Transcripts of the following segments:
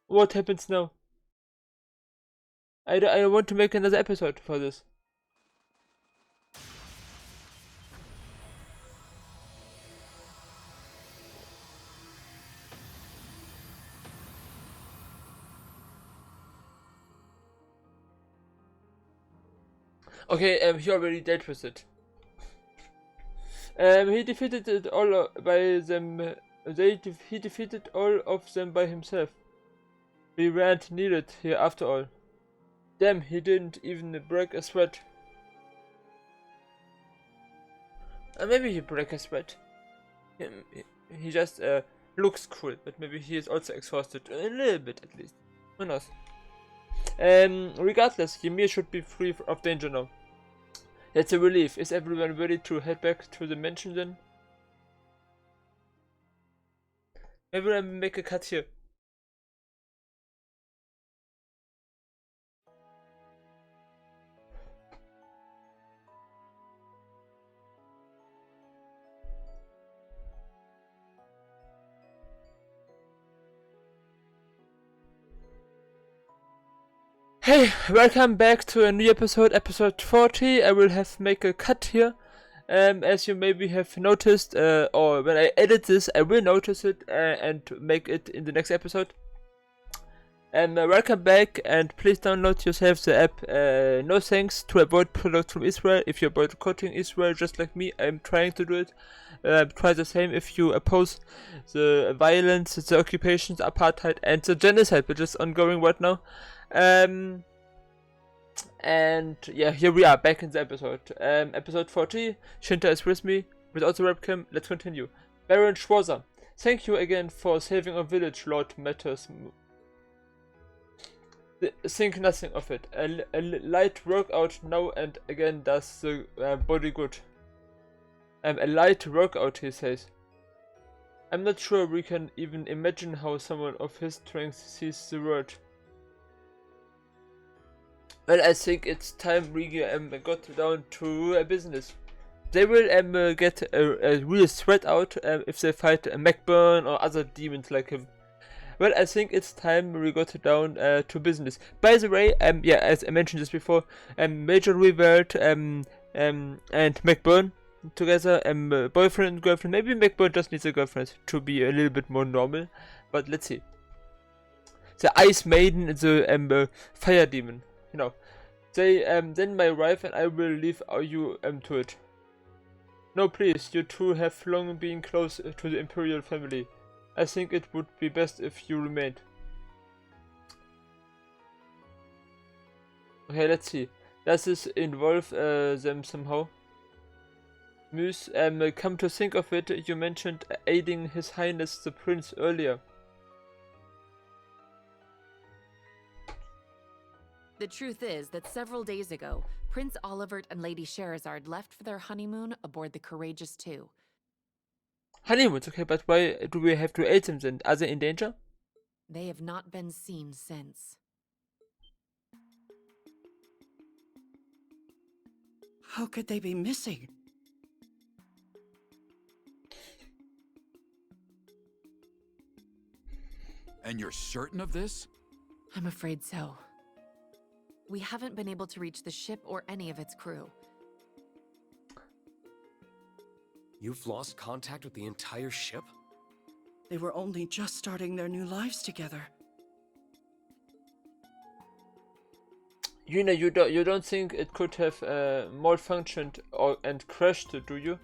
What happens now? I want to make another episode for this. Okay, he already dealt with it. He defeated it all by them. He defeated all of them by himself. We weren't needed here after all. Damn, he didn't even break a sweat. Maybe he broke a sweat. He just looks cool, but maybe he is also exhausted a little bit at least. Who knows? Regardless, Ymir should be free of danger now. That's a relief. Is everyone ready to head back to the mansion then? Maybe I'll make a cut here. Hey, welcome back to a new episode, episode 40. I will make a cut here. As you maybe have noticed, or when I edit this, I will notice it and make it in the next episode. Welcome back, and please download yourself the app No Thanks to avoid products from Israel. If you're boycotting Israel just like me, I'm trying to do it. Try the same if you oppose the violence, the occupations, apartheid, and the genocide, which is ongoing right now. And yeah, here we are back in the episode. Episode 40. Shinta is with me without the webcam. Let's continue. Baron Schwarzer, thank you again for saving our village, Lord Matters. Think nothing of it. A light workout now and again does the body good. A light workout, he says. I'm not sure we can even imagine how someone of his strength sees the world. Well, I think it's time we got down to business. They will get a real threat out if they fight McBurn or other demons like him. Well, I think it's time we got down to business. By the way, yeah, as I mentioned this before, Major Revert and McBurn together, boyfriend and girlfriend. Maybe McBurn just needs a girlfriend to be a little bit more normal, but let's see. The Ice Maiden, the Fire Demon. You know, they then my wife and I will leave you to it. No, please, you two have long been close to the imperial family. I think it would be best if you remained. Okay, let's see. Does this involve them somehow? Moose, come to think of it, you mentioned aiding His Highness the Prince earlier. The truth is that several days ago, Prince Olivert and Lady Sherazard left for their honeymoon aboard the Courageous II. Honeymoons, okay, but why do we have to aid them then? Are they in danger? They have not been seen since. How could they be missing? And you're certain of this? I'm afraid so. We haven't been able to reach the ship or any of its crew. You've lost contact with the entire ship? They were only just starting their new lives together. You know, you don't think it could have malfunctioned and crashed, do you?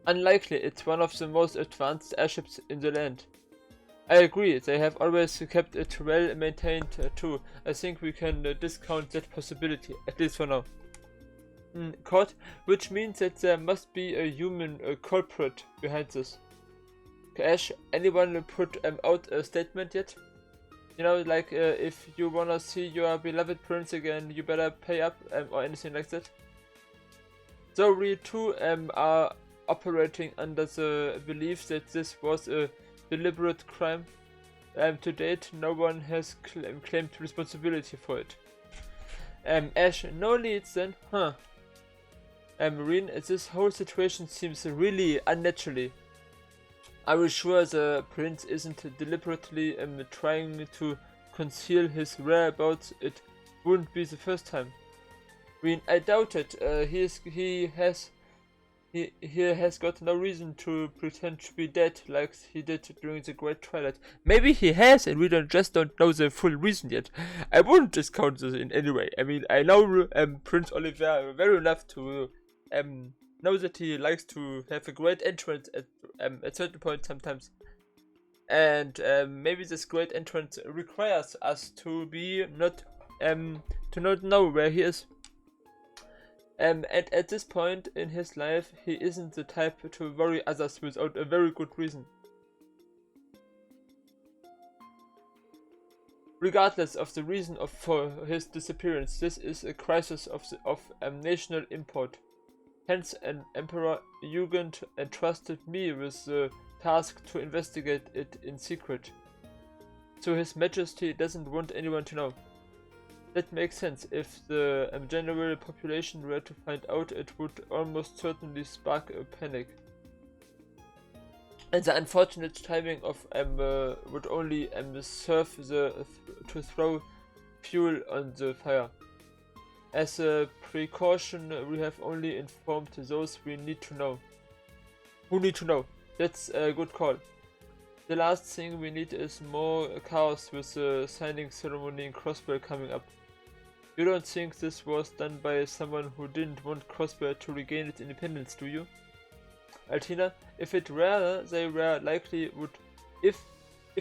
Unlikely. It's one of the most advanced airships in the land. I agree, they have always kept it well maintained too. I think we can discount that possibility, at least for now. Caught, which means that there must be a human culprit behind this. Ash, anyone put out a statement yet? You know, like if you wanna see your beloved prince again, you better pay up or anything like that. So we too are operating under the belief that this was a deliberate crime. To date, no one has claimed responsibility for it. Ash, no leads then, huh? Rean, this whole situation seems really unnaturally. Are we sure the prince isn't deliberately trying to conceal his whereabouts? It wouldn't be the first time. Rean, I doubt it. He has got no reason to pretend to be dead like he did during the Great Twilight. Maybe he has, and we just don't know the full reason yet. I wouldn't discount this in any way. I mean, I know Prince Oliver very enough to know that he likes to have a great entrance at certain points sometimes, and maybe this great entrance requires us to be not to not know where he is. And at this point in his life, he isn't the type to worry others without a very good reason. Regardless of the reason for his disappearance, this is a crisis of national import. Hence, an Emperor Jugend entrusted me with the task to investigate it in secret. So His Majesty doesn't want anyone to know. That makes sense. If the general population were to find out, it would almost certainly spark a panic. And the unfortunate timing of would only serve to throw fuel on the fire. As a precaution, we have only informed those we need to know. Who need to know? That's a good call. The last thing we need is more chaos with the signing ceremony in Crossbell coming up. You don't think this was done by someone who didn't want Crossbell to regain its independence, do you? Altina, if it were, they were likely would. If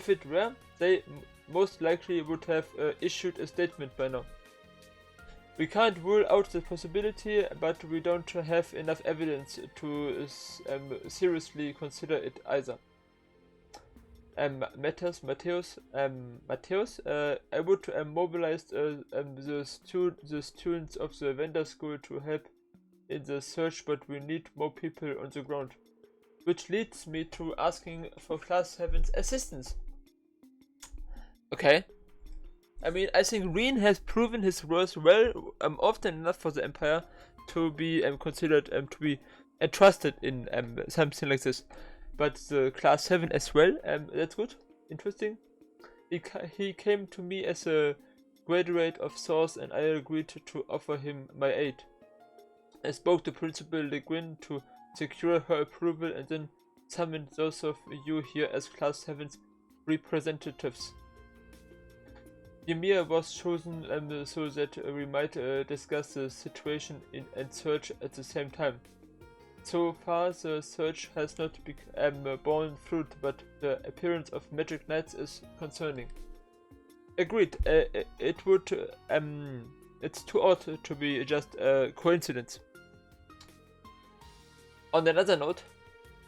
it were, they most likely would have issued a statement by now. We can't rule out the possibility, but we don't have enough evidence to seriously consider it either. Mateus, I would mobilize the students of the vendor school to help in the search, but we need more people on the ground. Which leads me to asking for Class 7's assistance. Okay. I mean, I think Rean has proven his worth well often enough for the Empire to be considered to be entrusted in something like this. But the Class 7 as well, that's good, interesting. He came to me as a graduate of Source, and I agreed to offer him my aid. I spoke to Principal Le Guin to secure her approval, and then summoned those of you here as Class 7's representatives. Ymir was chosen so that we might discuss the situation and search at the same time. So far, the search has not borne fruit, but the appearance of magic knights is concerning. Agreed. It's too odd to be just a coincidence. On another note,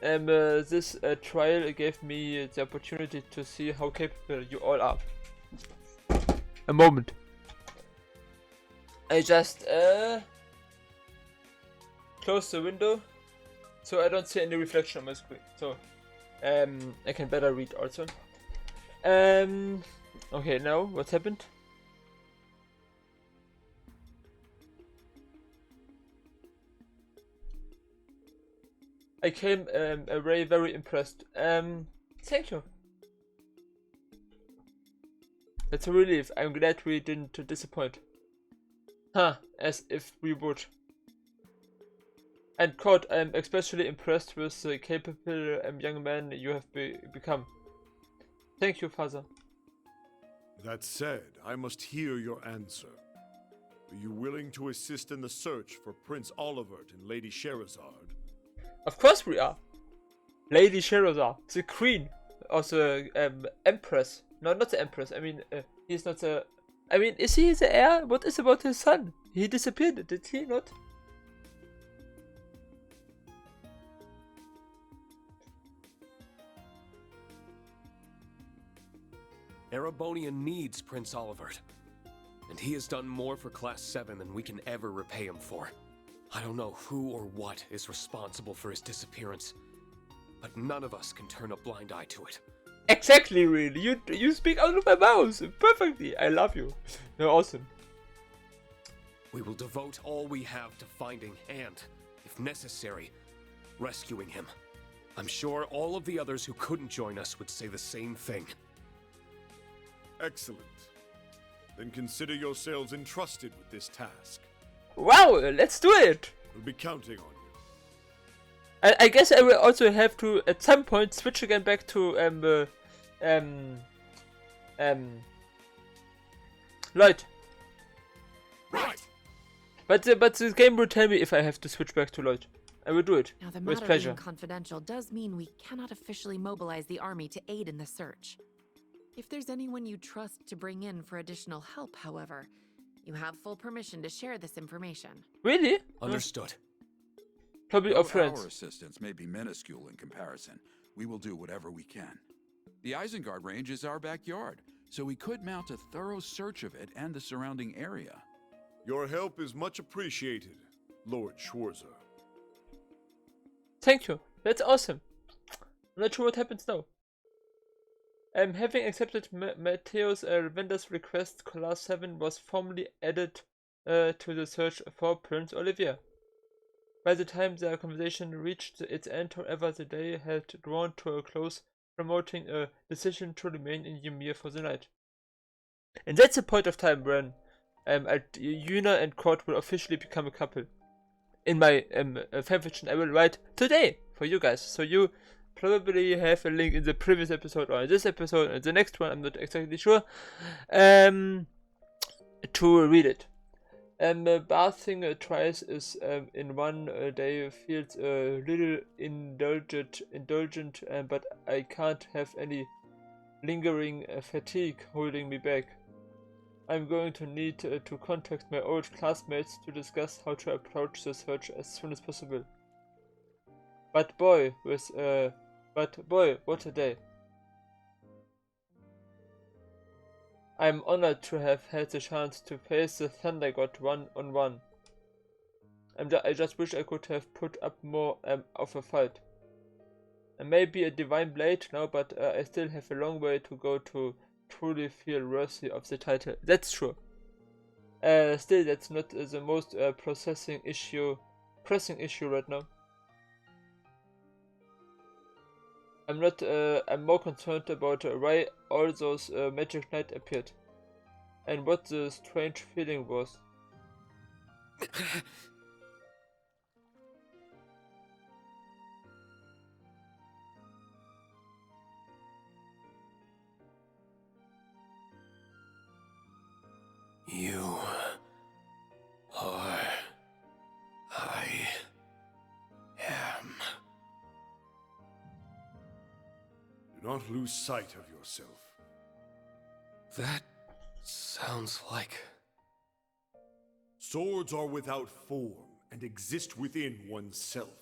this trial gave me the opportunity to see how capable you all are. A moment. I just close the window, so I don't see any reflection on my screen. So I can better read also. Okay, now what's happened? I came away very impressed. Thank you. That's a relief. I'm glad we didn't disappoint. As if we would. And Court, I'm especially impressed with the capable young man you have become. Thank you, Father. That said, I must hear your answer. Are you willing to assist in the search for Prince Olivert and Lady Sherazard? Of course we are. Lady Sherazard, the queen, or the empress. No, not the empress. I mean, he's not the... I mean, is he the heir? What is about his son? He disappeared, did he not? Erebonia needs Prince Olivert, and he has done more for Class 7 than we can ever repay him for. I don't know who or what is responsible for his disappearance, but none of us can turn a blind eye to it. Exactly, really. You speak out of my mouth perfectly. I love you. You're awesome. We will devote all we have to finding and, if necessary, rescuing him. I'm sure all of the others who couldn't join us would say the same thing. Excellent. Then consider yourselves entrusted with this task. Wow, let's do it! We'll be counting on you. I guess I will also have to, at some point, switch again back to, Lloyd. Right! But the game will tell me if I have to switch back to Lloyd. I will do it, Now, the with matter pleasure. being confidential does mean we cannot officially mobilize the army to aid in the search. If there's anyone you trust to bring in for additional help, however, you have full permission to share this information. Really? Understood. Probably Though our friends. our assistance may be minuscule in comparison, we will do whatever we can. The Isengard range is our backyard, so we could mount a thorough search of it and the surrounding area. Your help is much appreciated, Lord Schwarzer. Thank you. That's awesome. I'm not sure what happens now. Having accepted Matteo's vendor's request, Class 7 was formally added to the search for Prince Olivier. By the time their conversation reached its end, however, the day had drawn to a close, promoting a decision to remain in Ymir for the night. And that's the point of time when Yuna and Kord will officially become a couple. In my fanfiction, I will write today for you guys, so you probably have a link in the previous episode or in this episode and the next one, I'm not exactly sure, to read it. Bathing twice is in one day feels a little indulgent, but I can't have any lingering fatigue holding me back. I'm going to need to contact my old classmates to discuss how to approach the search as soon as possible. But boy, what a day. I'm honored to have had the chance to face the Thunder God one-on-one. I just wish I could have put up more of a fight. I may be a divine blade now, but I still have a long way to go to truly feel worthy of the title. That's true. Still, that's not the most pressing issue right now. I'm more concerned about why all those magic knights appeared, and what the strange feeling was. You are... I am... Do not lose sight of yourself. That sounds like... Swords are without form and exist within oneself.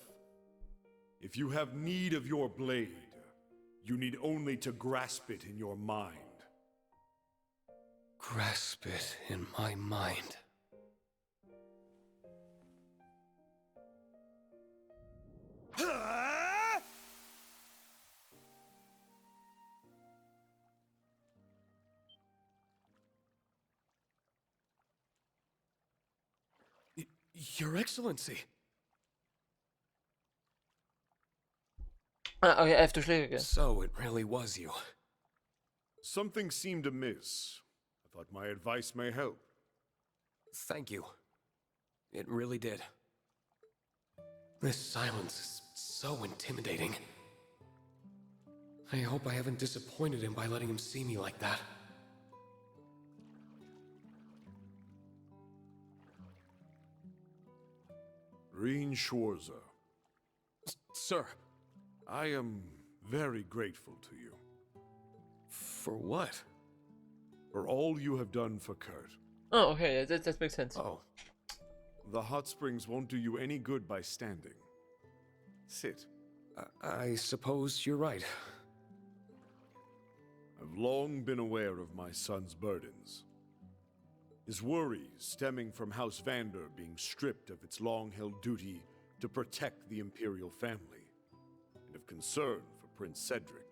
If you have need of your blade, you need only to grasp it in your mind. Grasp it in my mind. Your Excellency. Okay, I have to click again. So it really was you. Something seemed amiss. I thought my advice may help. Thank you. It really did. This silence is so intimidating. I hope I haven't disappointed him by letting him see me like that. Rean Schwarzer, Sir, I am very grateful to you for what? for all you have done for Kurt. Oh, okay, yeah, that makes sense. Oh, The hot springs won't do you any good by standing. Sit. I suppose you're right. I've long been aware of my son's burdens. His worries stemming from House Vander being stripped of its long-held duty to protect the Imperial family, and of concern for Prince Cedric.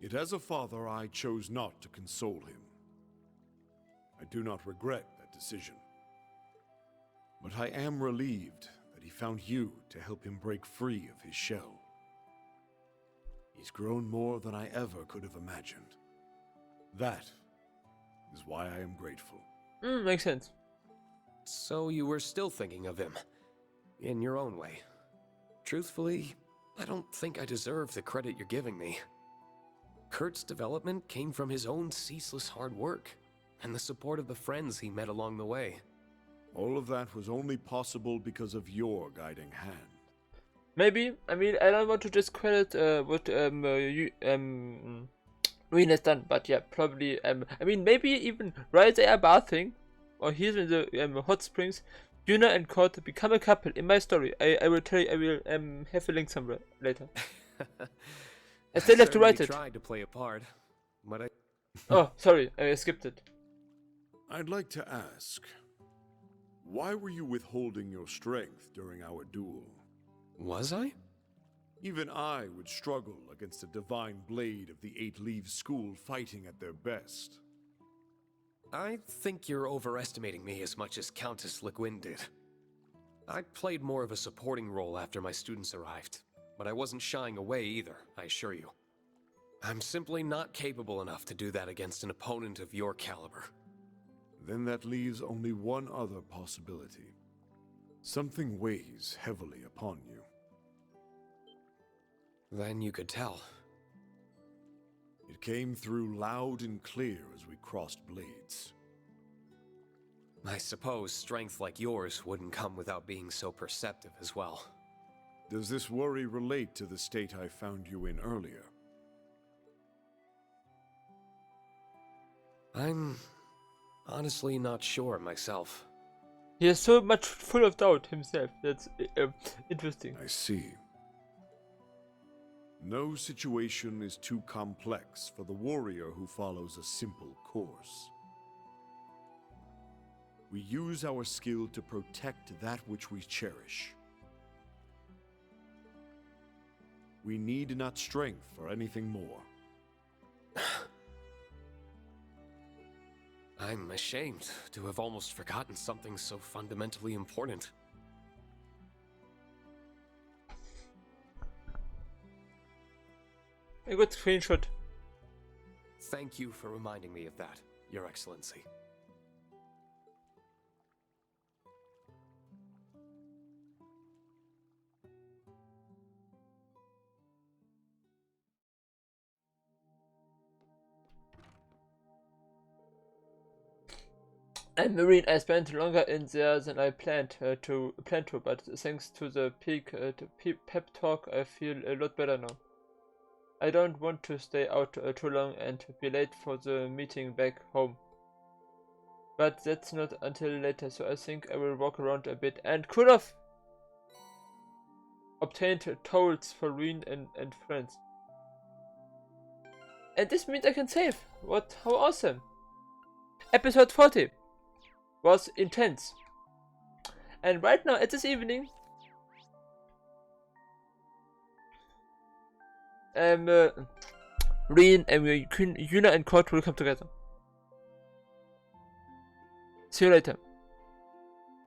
Yet as a father, I chose not to console him. I do not regret that decision. But I am relieved that he found you to help him break free of his shell. He's grown more than I ever could have imagined. That is why I am grateful. Makes sense. So you were still thinking of him, in your own way. Truthfully, I don't think I deserve the credit you're giving me. Kurt's development came from his own ceaseless hard work, and the support of the friends he met along the way. All of that was only possible because of your guiding hand. Maybe, I mean, I don't want to discredit what Rean has done, but yeah, probably, I mean, maybe even right they are bathing, or he's in the hot springs, Yuna and Kurt become a couple in my story. I will tell you, I will have a link somewhere later. I still have to write it. Tried to play a part, but I... Oh, sorry, I skipped it. I'd like to ask, why were you withholding your strength during our duel? Was I? Even I would struggle against a divine blade of the Eight Leaves School fighting at their best. I think you're overestimating me as much as Countess LeGuin did. I played more of a supporting role after my students arrived, but I wasn't shying away either, I assure you. I'm simply not capable enough to do that against an opponent of your caliber. Then that leaves only one other possibility. Something weighs heavily upon you. Then you could tell. It came through loud and clear as we crossed blades. I suppose strength like yours wouldn't come without being so perceptive as well. Does this worry relate to the state I found you in earlier? I'm honestly not sure myself. He is so much full of doubt himself. That's interesting. I see. No situation is too complex for the warrior who follows a simple course. We use our skill to protect that which we cherish. We need not strength for anything more. I'm ashamed to have almost forgotten something so fundamentally important. A good screenshot. Thank you for reminding me of that, Your Excellency. And Marine, I spent longer in there than I planned to, but thanks to the pep talk, I feel a lot better now. I don't want to stay out too long and be late for the meeting back home. But that's not until later, so I think I will walk around a bit and could have obtained towels for Rean and friends. And this means I can save. What? How awesome! Episode 40 was intense. And right now, at this evening, Rean and Yuna and Kurt will come together. See you later.